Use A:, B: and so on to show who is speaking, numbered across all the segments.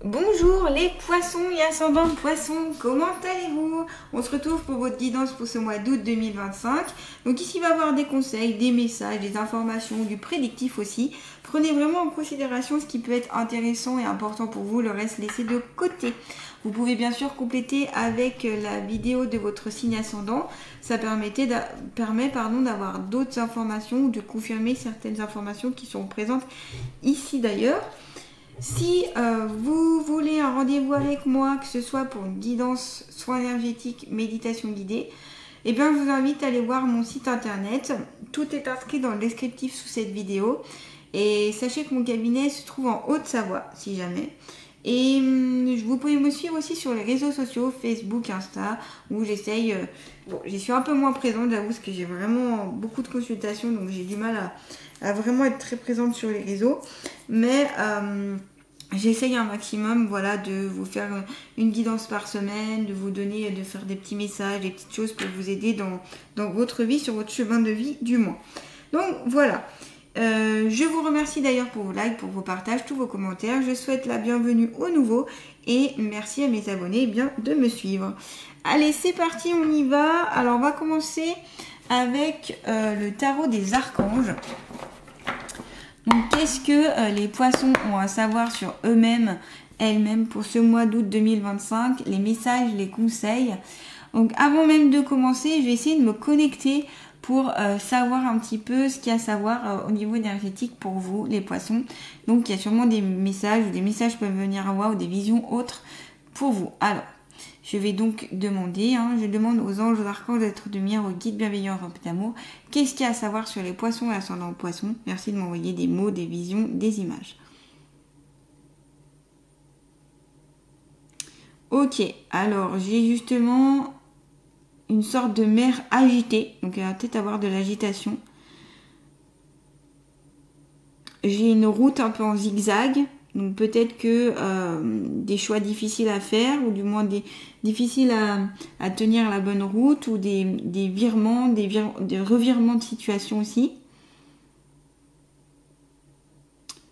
A: Bonjour les poissons et ascendants poissons, comment allez-vous? On se retrouve pour votre guidance pour ce mois d'août 2025. Donc ici, il va y avoir des conseils, des messages, des informations, du prédictif aussi. Prenez vraiment en considération ce qui peut être intéressant et important pour vous, le reste laissez de côté. Vous pouvez bien sûr compléter avec la vidéo de votre signe ascendant. Ça permet d'avoir d'autres informations ou de confirmer certaines informations qui sont présentes ici d'ailleurs. Si vous voulez un rendez-vous avec moi, que ce soit pour une guidance, soins énergétiques, méditation guidée, eh bien, je vous invite à aller voir mon site internet. Tout est inscrit dans le descriptif sous cette vidéo. Et sachez que mon cabinet se trouve en Haute-Savoie, si jamais. Et vous pouvez me suivre aussi sur les réseaux sociaux, Facebook, Insta, où j'essaye... bon, j'y suis un peu moins présente, j'avoue, parce que j'ai vraiment beaucoup de consultations, donc j'ai du mal à vraiment être très présente sur les réseaux. Mais j'essaye un maximum, voilà, de vous faire une guidance par semaine, de vous donner, de faire des petits messages, des petites choses pour vous aider dans votre vie, sur votre chemin de vie du moins. Donc voilà. Je vous remercie d'ailleurs pour vos likes, pour vos partages, tous vos commentaires. Je souhaite la bienvenue aux nouveaux et merci à mes abonnés de me suivre. Allez, c'est parti, on y va. Alors, on va commencer avec le tarot des archanges. Donc, qu'est-ce que les poissons ont à savoir sur eux-mêmes, elles-mêmes pour ce mois d'août 2025, les messages, les conseils. Donc, avant même de commencer, je vais essayer de me connecter pour savoir un petit peu ce qu'il y a à savoir au niveau énergétique pour vous, les poissons. Donc, il y a sûrement des messages, ou des messages peuvent venir à moi, ou des visions autres pour vous. Alors, je vais donc demander, je demande aux anges, aux archanges, êtres de lumière, aux guides bienveillants, remplis d'amour, qu'est-ce qu'il y a à savoir sur les poissons et ascendants poissons? Merci de m'envoyer des mots, des visions, des images. Ok, alors j'ai justement une sorte de mer agitée, donc elle va peut-être avoir de l'agitation. J'ai une route un peu en zigzag, donc peut-être que des choix difficiles à faire, ou du moins difficiles à tenir la bonne route, ou des virements, des revirements de situation aussi.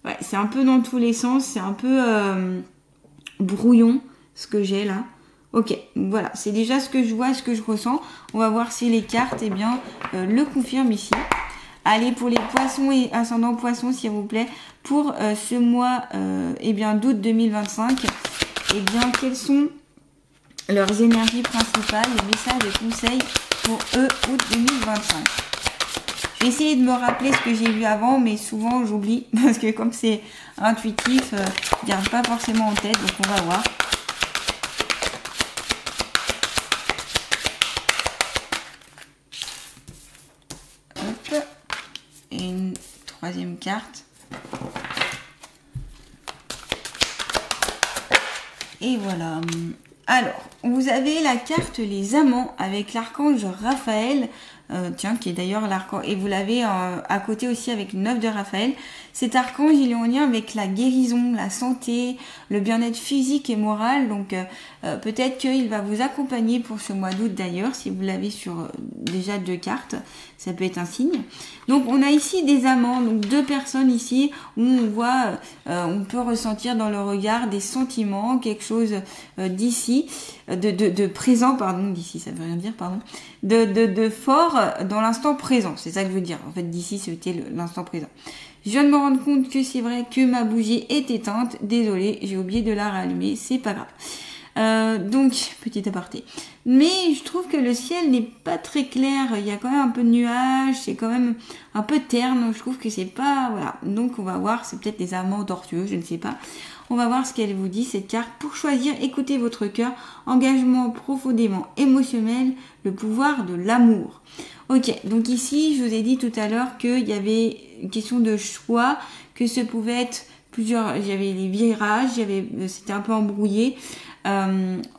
A: Ouais, c'est un peu dans tous les sens, c'est un peu brouillon ce que j'ai là. Ok, voilà, c'est déjà ce que je vois, ce que je ressens. On va voir si les cartes, le confirment ici. Allez, pour les poissons et ascendants poissons, s'il vous plaît, pour ce mois d'août 2025, quelles sont leurs énergies principales, les messages et conseils pour eux, août 2025. Je vais essayer de me rappeler ce que j'ai vu avant, mais souvent j'oublie, parce que comme c'est intuitif, je ne garde pas forcément en tête, donc on va voir. Et une troisième carte. Et voilà. Alors, vous avez la carte les amants avec l'archange Raphaël, qui est d'ailleurs l'archange, et vous l'avez à côté aussi avec une œuvre de Raphaël. Cet archange, il est en lien avec la guérison, la santé, le bien-être physique et moral. Donc, peut-être qu'il va vous accompagner pour ce mois d'août d'ailleurs, si vous l'avez sur déjà 2 cartes. Ça peut être un signe. Donc, on a ici des amants, donc 2 personnes ici où on voit, on peut ressentir dans le regard des sentiments, quelque chose d'ici, de présent, pardon, d'ici, ça veut rien dire, pardon, de fort dans l'instant présent. C'est ça que je veux dire. En fait, d'ici, c'était l'instant présent. Je viens de me rendre compte que c'est vrai que ma bougie est éteinte. Désolée, j'ai oublié de la rallumer. C'est pas grave. Donc, petit aparté. Mais je trouve que le ciel n'est pas très clair. Il y a quand même un peu de nuages. C'est quand même un peu terne. Je trouve que c'est pas... Voilà. Donc, on va voir. C'est peut-être des amants tortueux. Je ne sais pas. On va voir ce qu'elle vous dit, cette carte. Pour choisir, écoutez votre cœur. Engagement profondément émotionnel. Le pouvoir de l'amour. Ok, donc ici, je vous ai dit tout à l'heure qu'il y avait une question de choix, que ce pouvait être plusieurs... Il y avait les virages, c'était un peu embrouillé,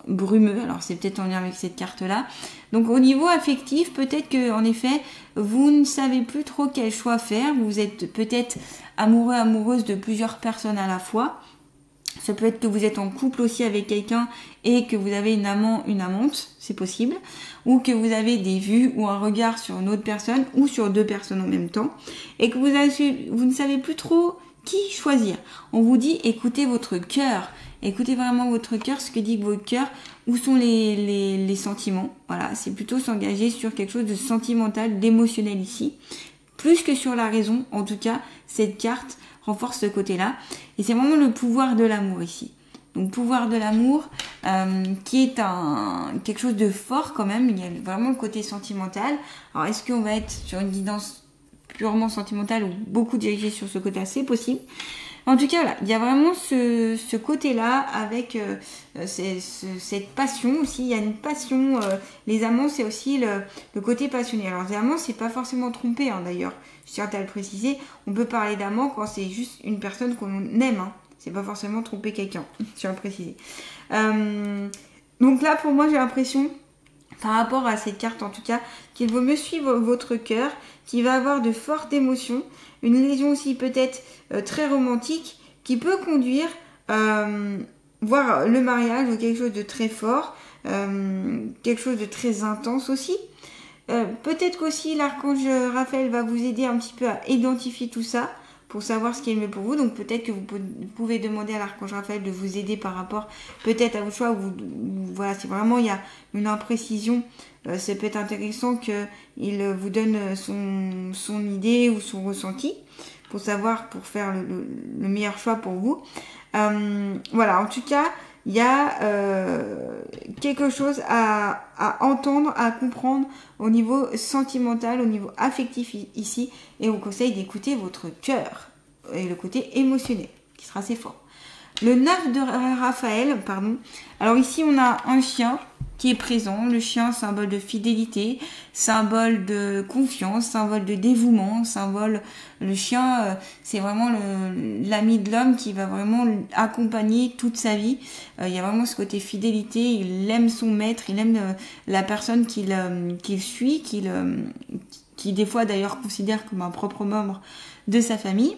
A: brumeux. Alors, c'est peut-être en lien avec cette carte-là. Donc, au niveau affectif, peut-être que, en effet, vous ne savez plus trop quel choix faire. Vous êtes peut-être amoureux, amoureuse de plusieurs personnes à la fois. Ça peut être que vous êtes en couple aussi avec quelqu'un et que vous avez une amant, une amante, c'est possible. Ou que vous avez des vues ou un regard sur une autre personne ou sur 2 personnes en même temps. Et que vous ne savez plus trop qui choisir. On vous dit écoutez votre cœur. Écoutez vraiment votre cœur, ce que dit votre cœur, où sont les sentiments. Voilà, c'est plutôt s'engager sur quelque chose de sentimental, d'émotionnel ici. Plus que sur la raison, en tout cas, cette carte renforce ce côté-là. Et c'est vraiment le pouvoir de l'amour ici. Donc pouvoir de l'amour qui est quelque chose de fort quand même. Il y a vraiment le côté sentimental. Alors est-ce qu'on va être sur une guidance purement sentimentale ou beaucoup dirigée sur ce côté-là? C'est possible. En tout cas, voilà, il y a vraiment ce côté-là avec cette passion aussi. Il y a une passion. Les amants, c'est aussi le côté passionné. Alors les amants, c'est pas forcément trompé d'ailleurs. Je tiens à le préciser. On peut parler d'amant quand c'est juste une personne qu'on aime. C'est pas forcément tromper quelqu'un, je tiens à le préciser. Donc là, pour moi, j'ai l'impression, par rapport à cette carte en tout cas, qu'il vaut mieux suivre votre cœur, qui va avoir de fortes émotions, une liaison aussi peut-être très romantique, qui peut conduire voir le mariage ou quelque chose de très fort, quelque chose de très intense aussi. Peut-être qu'aussi l'archange Raphaël va vous aider un petit peu à identifier tout ça, pour savoir ce qui est le mieux pour vous. Donc peut-être que vous pouvez demander à l'archange Raphaël de vous aider par rapport peut-être à vos choix. Voilà, si vraiment il y a une imprécision, ça peut être intéressant qu'il vous donne son idée ou son ressenti pour savoir, pour faire le meilleur choix pour vous. Voilà, en tout cas, il y a quelque chose à entendre, à comprendre au niveau sentimental, au niveau affectif ici. Et on vous conseille d'écouter votre cœur et le côté émotionnel qui sera assez fort. Le 9 de Raphaël, pardon. Alors ici, on a un chien qui est présent. Le chien, symbole de fidélité, symbole de confiance, symbole de dévouement, le chien, c'est vraiment l'ami de l'homme qui va vraiment accompagner toute sa vie. Il y a vraiment ce côté fidélité, il aime son maître, il aime la personne qu'il suit, qui des fois d'ailleurs considère comme un propre membre de sa famille.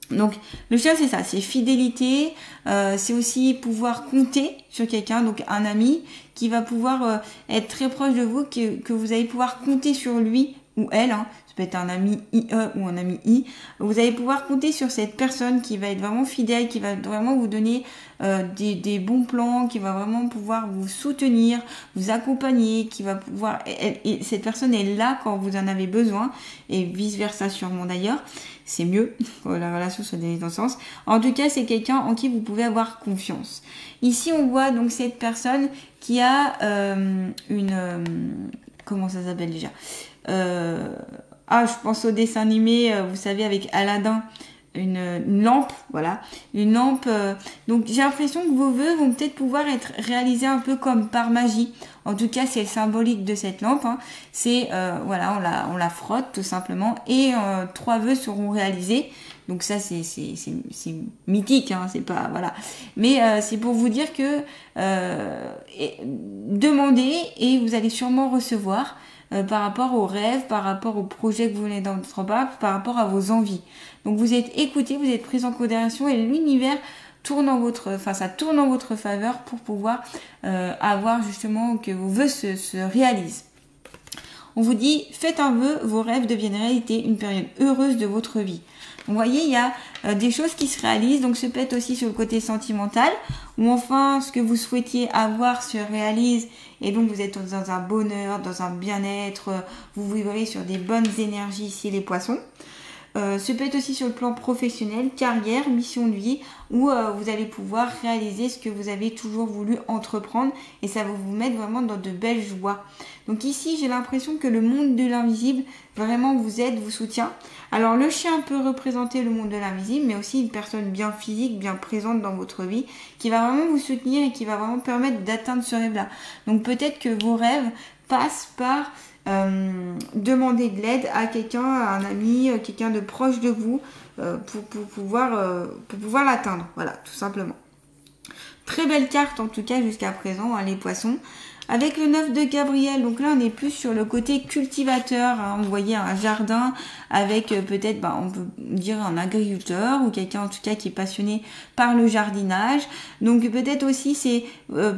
A: Donc le chien, c'est ça, c'est fidélité, c'est aussi pouvoir compter sur quelqu'un, donc un ami qui va pouvoir être très proche de vous, que vous allez pouvoir compter sur lui ou elle, ça peut être un ami IE ou un ami I, vous allez pouvoir compter sur cette personne qui va être vraiment fidèle, qui va vraiment vous donner des bons plans, qui va vraiment pouvoir vous soutenir, vous accompagner, qui va pouvoir, et cette personne est là quand vous en avez besoin, et vice versa sûrement d'ailleurs. C'est mieux que la relation soit dans le sens. En tout cas, c'est quelqu'un en qui vous pouvez avoir confiance. Ici, on voit donc cette personne qui a comment ça s'appelle déjà je pense au dessin animé, vous savez, avec Aladdin, une lampe, voilà. Une lampe. Donc, j'ai l'impression que vos vœux vont peut-être pouvoir être réalisés un peu comme par magie. En tout cas, c'est le symbolique de cette lampe. C'est, voilà, on la frotte tout simplement et 3 vœux seront réalisés. Donc ça, c'est mythique, c'est pas, voilà. Mais c'est pour vous dire que demandez et vous allez sûrement recevoir par rapport aux rêves, par rapport aux projets que vous voulez dans votre part, par rapport à vos envies. Donc vous êtes écouté, vous êtes pris en considération et l'univers tourne en votre faveur pour pouvoir avoir justement que vos vœux se réalisent. On vous dit, faites un vœu, vos rêves deviennent réalité, une période heureuse de votre vie. Vous voyez, il y a des choses qui se réalisent, donc ce peut être aussi sur le côté sentimental, ou enfin ce que vous souhaitiez avoir se réalise, et donc vous êtes dans un bonheur, dans un bien-être, vous vivrez sur des bonnes énergies ici les poissons. Ce peut être aussi sur le plan professionnel, carrière, mission de vie, où vous allez pouvoir réaliser ce que vous avez toujours voulu entreprendre et ça va vous mettre vraiment dans de belles joies. Donc ici, j'ai l'impression que le monde de l'invisible vraiment vous aide, vous soutient. Alors le chien peut représenter le monde de l'invisible, mais aussi une personne bien physique, bien présente dans votre vie, qui va vraiment vous soutenir et qui va vraiment permettre d'atteindre ce rêve-là. Donc peut-être que vos rêves passent par demander de l'aide à quelqu'un, à un ami, quelqu'un de proche de vous pour pouvoir l'atteindre. Voilà, tout simplement. Très belle carte en tout cas jusqu'à présent, les poissons. Avec le 9 de Gabriel, donc là on est plus sur le côté cultivateur, hein. Vous voyez un jardin avec peut-être, on peut dire un agriculteur ou quelqu'un en tout cas qui est passionné par le jardinage. Donc peut-être aussi c'est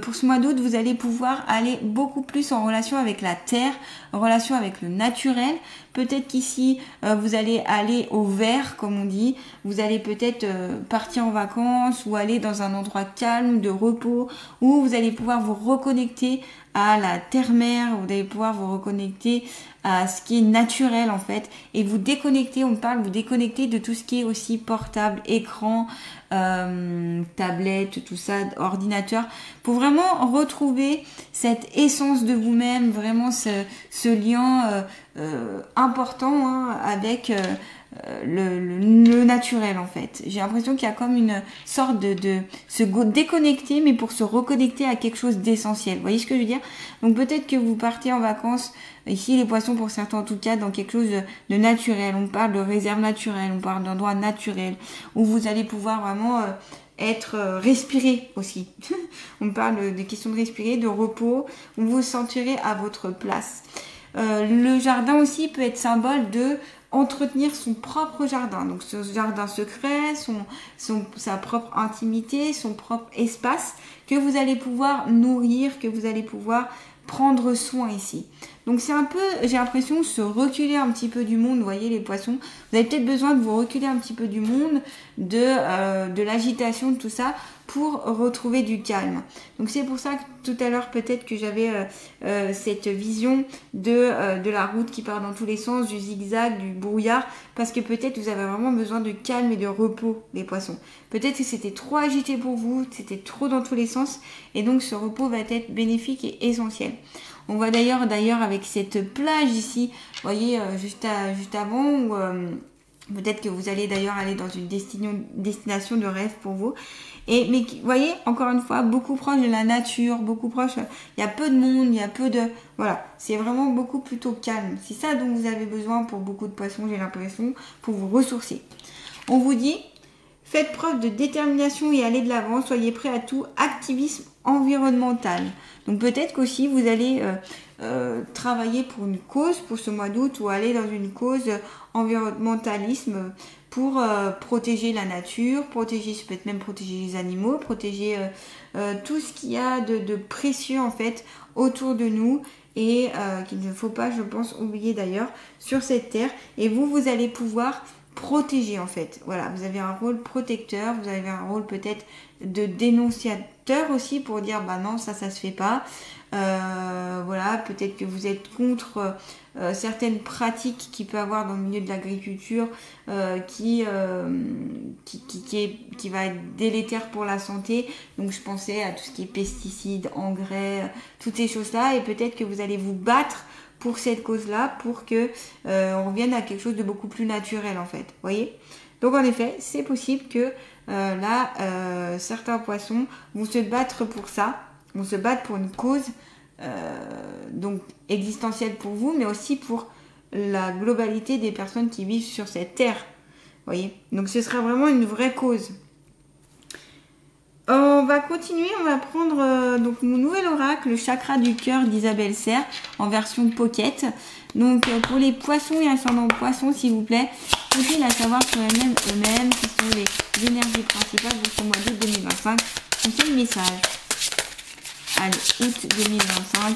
A: pour ce mois d'août, vous allez pouvoir aller beaucoup plus en relation avec la terre, en relation avec le naturel. Peut-être qu'ici, vous allez aller au vert, comme on dit. Vous allez peut-être partir en vacances ou aller dans un endroit calme, de repos, où vous allez pouvoir vous reconnecter à la terre-mère, vous allez pouvoir vous reconnecter à ce qui est naturel en fait, et vous déconnecter, vous déconnecter de tout ce qui est aussi portable, écran, tablette, tout ça, ordinateur, pour vraiment retrouver cette essence de vous-même, vraiment ce lien important, hein, avec le naturel en fait. J'ai l'impression qu'il y a comme une sorte de se déconnecter, mais pour se reconnecter à quelque chose d'essentiel. Vous voyez ce que je veux dire? Donc peut-être que vous partez en vacances, ici les poissons pour certains en tout cas, dans quelque chose de naturel. On parle de réserve naturelle, on parle d'endroit naturel, où vous allez pouvoir vraiment être respirer aussi. On parle de questions de respirer, de repos, où vous vous sentirez à votre place. Le jardin aussi peut être symbole de entretenir son propre jardin, donc ce jardin secret, sa propre intimité, son propre espace que vous allez pouvoir nourrir, que vous allez pouvoir prendre soin ici. Donc c'est un peu, j'ai l'impression, se reculer un petit peu du monde, vous voyez les poissons, vous avez peut-être besoin de vous reculer un petit peu du monde, de l'agitation, de tout ça, pour retrouver du calme. Donc c'est pour ça que tout à l'heure peut-être que j'avais cette vision de la route qui part dans tous les sens, du zigzag, du brouillard, parce que peut-être vous avez vraiment besoin de calme et de repos, les poissons. Peut-être que c'était trop agité pour vous, c'était trop dans tous les sens, et donc ce repos va être bénéfique et essentiel. On voit d'ailleurs avec cette plage ici, vous voyez, juste avant, où peut-être que vous allez d'ailleurs aller dans une destination de rêve pour vous. Mais vous voyez, encore une fois, beaucoup proche de la nature, beaucoup proche, il y a peu de monde, il y a peu de... Voilà, c'est vraiment beaucoup plutôt calme. C'est ça dont vous avez besoin pour beaucoup de poissons, j'ai l'impression, pour vous ressourcer. On vous dit, faites preuve de détermination et allez de l'avant, soyez prêts à tout activisme environnemental. Donc peut-être qu'aussi vous allez travailler pour une cause pour ce mois d'août, ou aller dans une cause environnementalisme pour protéger la nature, peut-être même protéger les animaux, protéger tout ce qu'il y a de précieux en fait autour de nous, et qu'il ne faut pas, je pense, oublier d'ailleurs sur cette terre. Et vous allez pouvoir protéger en fait. Voilà, vous avez un rôle protecteur, vous avez un rôle peut-être de dénonciateur aussi, pour dire bah non, ça se fait pas. Voilà, peut-être que vous êtes contre certaines pratiques qu'il peut avoir dans le milieu de l'agriculture qui va être délétère pour la santé. Donc je pensais à tout ce qui est pesticides, engrais, toutes ces choses-là, et peut-être que vous allez vous battre pour cette cause-là, pour que on revienne à quelque chose de beaucoup plus naturel en fait. Voyez ? Donc en effet, c'est possible que certains poissons vont se battre pour ça, vont se battre pour une cause donc existentielle pour vous, mais aussi pour la globalité des personnes qui vivent sur cette terre. Voyez ? Donc ce sera vraiment une vraie cause. On va continuer, on va prendre donc mon nouvel oracle, le chakra du cœur d'Isabelle Serre, en version pocket. Donc pour les poissons et ascendants poissons, s'il vous plaît, faut-il à savoir sur eux-mêmes, qui sont les énergies principales de ce mois d'août 2025. Donc c'est le message. Allez, août 2025.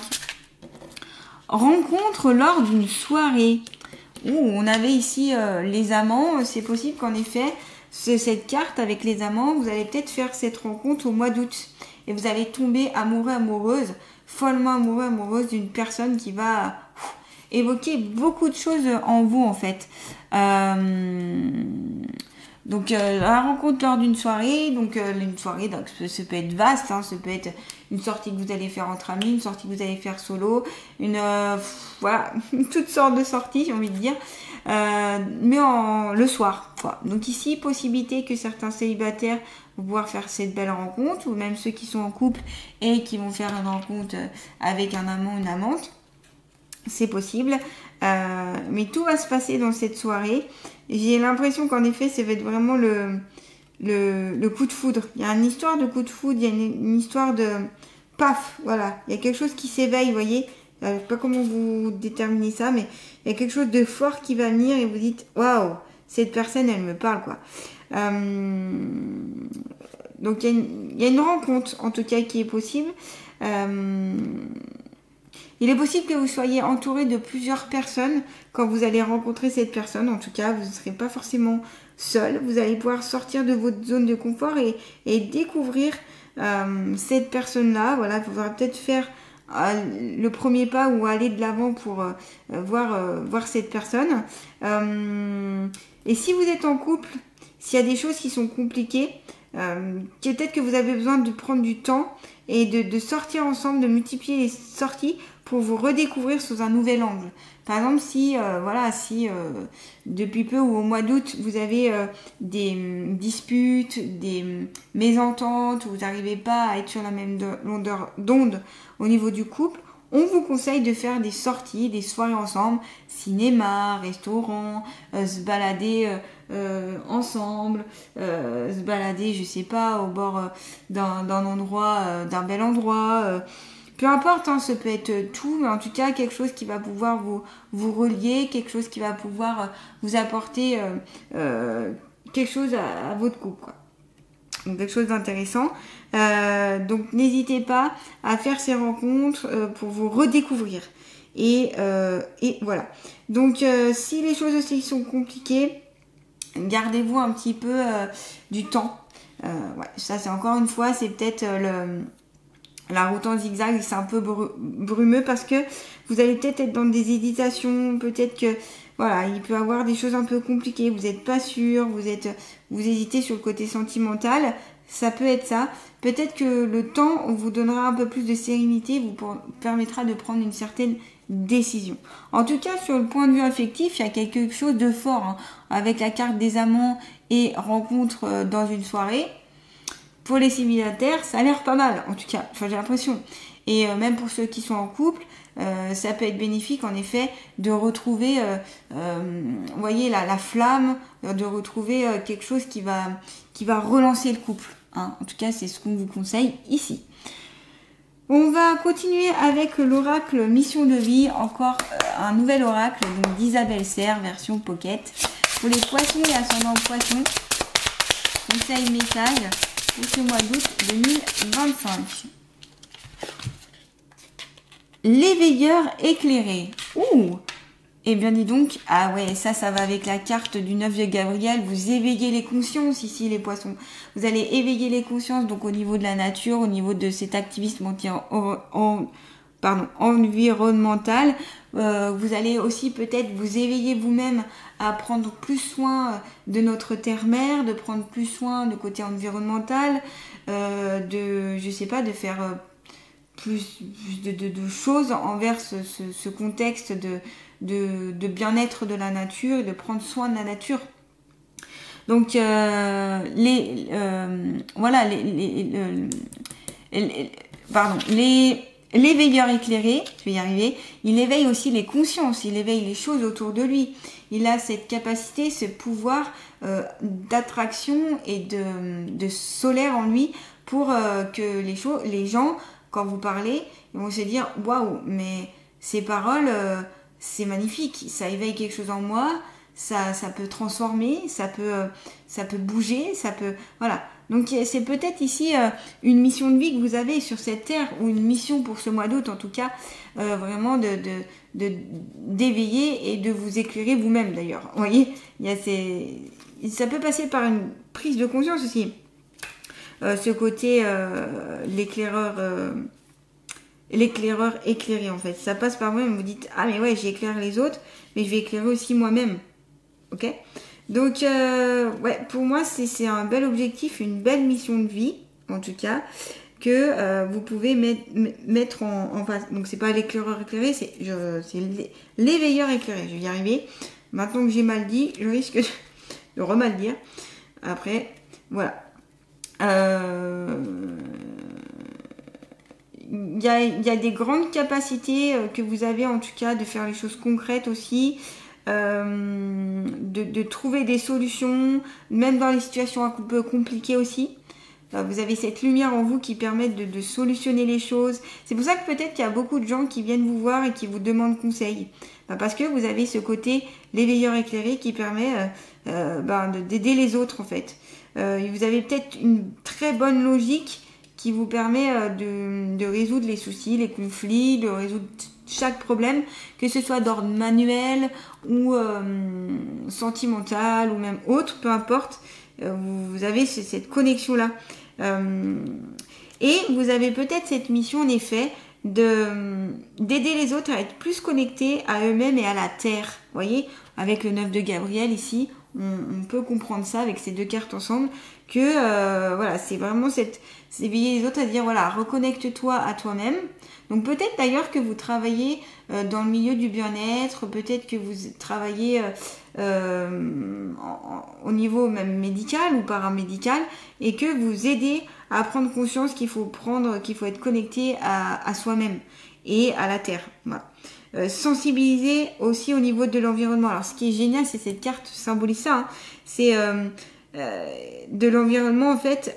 A: Rencontre lors d'une soirée. On avait ici les amants. C'est possible qu'en effet, cette carte avec les amants, vous allez peut-être faire cette rencontre au mois d'août. Et vous allez tomber amoureux, amoureuse, follement amoureux, amoureuse d'une personne qui va évoquer beaucoup de choses en vous en fait. Donc la rencontre lors d'une soirée, donc ça peut être vaste, hein, ça peut être une sortie que vous allez faire entre amis, une sortie que vous allez faire solo, voilà, toutes sortes de sorties, j'ai envie de dire, mais le soir, quoi. Donc ici, possibilité que certains célibataires vont pouvoir faire cette belle rencontre, ou même ceux qui sont en couple et qui vont faire une rencontre avec un amant, une amante, c'est possible. Mais tout va se passer dans cette soirée. J'ai l'impression qu'en effet, ça va être vraiment le coup de foudre. Il y a une histoire de coup de foudre, il y a une histoire de paf, voilà, il y a quelque chose qui s'éveille, vous voyez. Je sais pas comment vous déterminez ça, mais il y a quelque chose de fort qui va venir et vous dites, waouh, cette personne, elle me parle, quoi. Donc il y a une rencontre, en tout cas, qui est possible. Il est possible que vous soyez entouré de plusieurs personnes quand vous allez rencontrer cette personne. En tout cas, vous ne serez pas forcément seul. Vous allez pouvoir sortir de votre zone de confort et découvrir cette personne-là. Voilà, il faudra peut-être faire le premier pas ou aller de l'avant pour voir cette personne. Et si vous êtes en couple, s'il y a des choses qui sont compliquées, peut-être que vous avez besoin de prendre du temps et de sortir ensemble, de multiplier les sorties pour vous redécouvrir sous un nouvel angle. Par exemple, si depuis peu ou au mois d'août, vous avez des disputes, des mésententes, où vous n'arrivez pas à être sur la même longueur d'onde au niveau du couple, on vous conseille de faire des sorties, des soirées ensemble, cinéma, restaurant, se balader ensemble, se balader, je sais pas, au bord d'un endroit, d'un bel endroit. Peu importe, hein, ça peut être tout, mais en tout cas quelque chose qui va pouvoir vous relier, quelque chose qui va pouvoir vous apporter quelque chose à votre couple, quoi. Donc quelque chose d'intéressant. Donc n'hésitez pas à faire ces rencontres pour vous redécouvrir. Et voilà. Donc si les choses aussi sont compliquées, gardez-vous un petit peu du temps. Ouais, ça c'est encore une fois, c'est peut-être la route en zigzag, c'est un peu brumeux parce que vous allez peut-être être dans des hésitations, peut-être que voilà, il peut y avoir des choses un peu compliquées, vous n'êtes pas sûr, vous hésitez sur le côté sentimental, ça peut être ça. Peut-être que le temps vous donnera un peu plus de sérénité, vous permettra de prendre une certaine décision. En tout cas, sur le point de vue affectif, il y a quelque chose de fort, hein, avec la carte des amants et rencontre dans une soirée. Pour les célibataires, ça a l'air pas mal, en tout cas, enfin j'ai l'impression. Et même pour ceux qui sont en couple, ça peut être bénéfique en effet de retrouver, vous voyez, la flamme, de retrouver quelque chose qui va relancer le couple. Hein. En tout cas, c'est ce qu'on vous conseille ici. On va continuer avec l'oracle Mission de vie, encore un nouvel oracle donc d'Isabelle Serre, version pocket. Pour les poissons et ascendants poissons, conseil message pour ce mois d'août 2025. L'éveilleur éclairé. Ouh! Eh bien dis donc, ah ouais, ça va avec la carte du 9 de Gabriel, vous éveillez les consciences ici les poissons. Vous allez éveiller les consciences donc au niveau de la nature, au niveau de cet activisme environnemental. Vous allez aussi peut-être vous éveiller vous-même à prendre plus soin de notre terre-mère, de prendre plus soin du côté environnemental, de faire plus de choses envers ce contexte de bien-être de la nature et de prendre soin de la nature. Donc l'éveilleur éclairé, je vais y arriver, il éveille aussi les consciences, il éveille les choses autour de lui. Il a cette capacité, ce pouvoir d'attraction et de solaire en lui pour que les gens, quand vous parlez, ils vont se dire « Waouh, mais ces paroles, c'est magnifique, ça éveille quelque chose en moi, ça peut transformer, ça peut bouger, ça peut... » Voilà. Donc c'est peut-être ici une mission de vie que vous avez sur cette terre, ou une mission pour ce mois d'août en tout cas, vraiment d'éveiller et de vous éclairer vous-même d'ailleurs. Vous voyez, ça peut passer par une prise de conscience aussi. Ce côté l'éclaireur éclairé en fait. Ça passe par moi-même, vous dites ah mais ouais j'éclaire les autres, mais je vais éclairer aussi moi-même. Ok ? Donc ouais, pour moi c'est un bel objectif, une belle mission de vie en tout cas que vous pouvez mettre en face. Donc c'est pas l'éclaireur éclairé, c'est l'éveilleur éclairé. Je vais y arriver. Maintenant que j'ai mal dit, je risque de remal dire. Après, voilà. Il y a des grandes capacités que vous avez en tout cas de faire les choses concrètes aussi, de trouver des solutions, même dans les situations un peu compliquées aussi. Vous avez cette lumière en vous qui permet de solutionner les choses. C'est pour ça que peut-être qu'il y a beaucoup de gens qui viennent vous voir et qui vous demandent conseil. Parce que vous avez ce côté l'éveilleur éclairé qui permet d'aider les autres en fait. Vous avez peut-être une très bonne logique qui vous permet de résoudre les soucis, les conflits, de résoudre chaque problème, que ce soit d'ordre manuel ou sentimental ou même autre, peu importe. Vous avez cette connexion-là. Et vous avez peut-être cette mission, en effet, d'aider les autres à être plus connectés à eux-mêmes et à la Terre. Vous voyez, avec le 9 de Gabriel ici, on peut comprendre ça avec ces deux cartes ensemble, que voilà, c'est vraiment éveiller les autres à dire, voilà, reconnecte-toi à toi-même. Donc peut-être d'ailleurs que vous travaillez dans le milieu du bien-être, peut-être que vous travaillez au niveau même médical ou paramédical et que vous aidez à prendre conscience qu'il faut être connecté à soi-même et à la Terre. Voilà. Sensibiliser aussi au niveau de l'environnement. Alors ce qui est génial, c'est cette carte symbolise ça, hein. C'est de l'environnement en fait.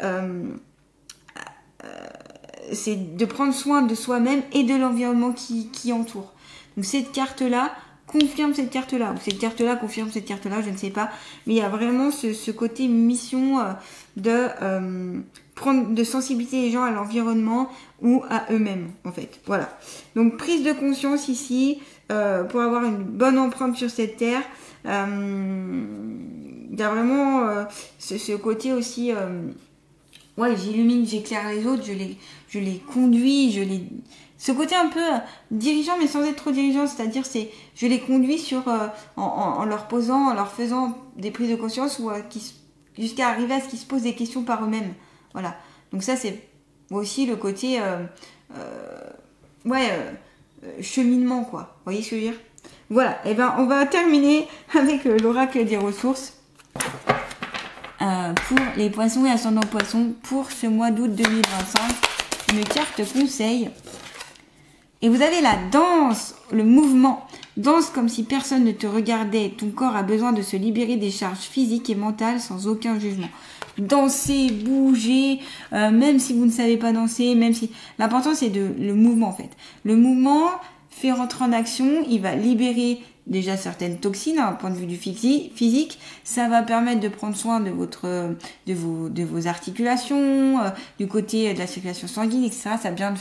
A: C'est de prendre soin de soi-même et de l'environnement qui entoure. Donc cette carte-là confirme cette carte-là, ou cette carte-là confirme cette carte-là, je ne sais pas. Mais il y a vraiment ce côté mission de sensibiliser les gens à l'environnement ou à eux-mêmes, en fait. Voilà. Donc prise de conscience ici, pour avoir une bonne empreinte sur cette terre. Il y a vraiment ce côté aussi... ouais, j'illumine, j'éclaire les autres, je les conduis, ce côté un peu dirigeant mais sans être trop dirigeant, c'est-à-dire je les conduis en leur posant, en leur faisant des prises de conscience ou jusqu'à arriver à ce qu'ils se posent des questions par eux-mêmes. Voilà. Donc ça c'est aussi le côté cheminement quoi. Vous voyez ce que je veux dire? Voilà. Et ben on va terminer avec l'oracle des ressources. Pour les poissons et ascendants poissons pour ce mois d'août 2025, une carte conseil. Et vous avez la danse, le mouvement. Danse comme si personne ne te regardait. Ton corps a besoin de se libérer des charges physiques et mentales sans aucun jugement. Danser, bouger, même si vous ne savez pas danser, même si... L'important c'est le mouvement en fait. Le mouvement fait rentrer en action, il va libérer déjà certaines toxines, d'un point de vue du physique, ça va permettre de prendre soin de vos articulations, du côté de la circulation sanguine, etc. Ça a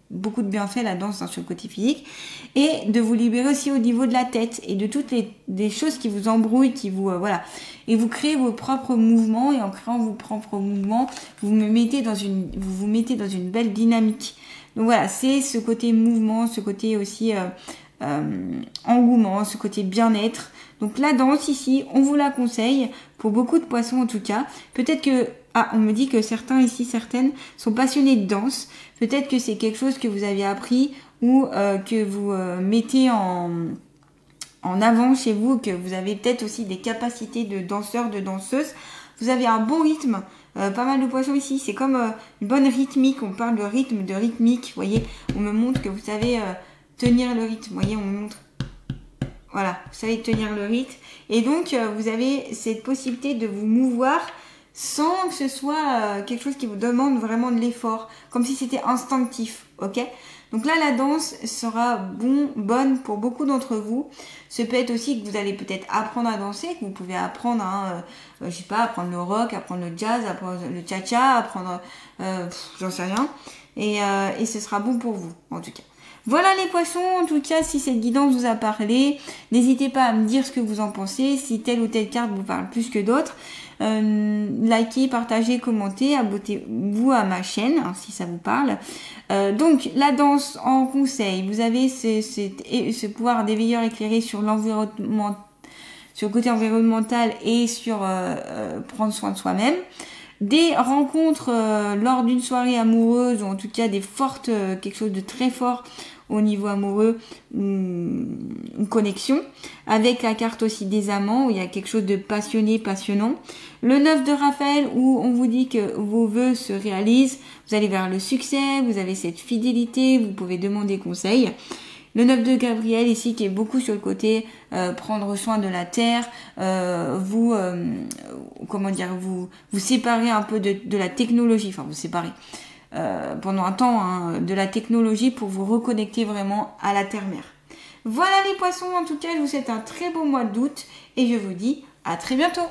A: beaucoup de bienfaits la danse sur le côté physique, et de vous libérer aussi au niveau de la tête et de toutes des choses qui vous embrouillent, qui vous voilà. Et vous créez vos propres mouvements, et en créant vos propres mouvements, vous vous mettez dans une belle dynamique. Donc voilà, c'est ce côté mouvement, ce côté aussi engouement, ce côté bien-être. Donc la danse ici, on vous la conseille pour beaucoup de poissons en tout cas. Peut-être que on me dit que certaines sont passionnés de danse. Peut-être que c'est quelque chose que vous avez appris ou que vous mettez en avant chez vous, que vous avez peut-être aussi des capacités de danseur, de danseuse. Vous avez un bon rythme. Pas mal de poissons ici, c'est comme une bonne rythmique. On parle de rythme, de rythmique. Vous voyez, on me montre que vous savez tenir le rythme. Vous voyez, on me montre. Voilà, vous savez tenir le rythme. Et donc, vous avez cette possibilité de vous mouvoir sans que ce soit quelque chose qui vous demande vraiment de l'effort. Comme si c'était instinctif, ok ? Donc là, la danse sera bonne pour beaucoup d'entre vous. Ce peut être aussi que vous allez peut-être apprendre à danser, que vous pouvez apprendre, je sais pas, apprendre le rock, apprendre le jazz, apprendre le cha-cha, apprendre, j'en sais rien. Et ce sera bon pour vous, en tout cas. Voilà les poissons, en tout cas, si cette guidance vous a parlé, n'hésitez pas à me dire ce que vous en pensez, si telle ou telle carte vous parle plus que d'autres. Likez, partagez, commentez, abonnez-vous à ma chaîne hein, si ça vous parle. Donc la danse en conseil, vous avez ce pouvoir d'éveilleur éclairé sur l'environnement, sur le côté environnemental et sur prendre soin de soi-même. Des rencontres lors d'une soirée amoureuse ou en tout cas quelque chose de très fort au niveau amoureux, une connexion, avec la carte aussi des amants, où il y a quelque chose de passionné, passionnant. Le 9 de Raphaël, où on vous dit que vos vœux se réalisent, vous allez vers le succès, vous avez cette fidélité, vous pouvez demander conseil. Le 9 de Gabriel ici qui est beaucoup sur le côté prendre soin de la terre, vous séparez un peu de la technologie, enfin vous séparez pendant un temps de la technologie pour vous reconnecter vraiment à la terre-mère. Voilà les poissons, en tout cas je vous souhaite un très beau mois d'août et je vous dis à très bientôt.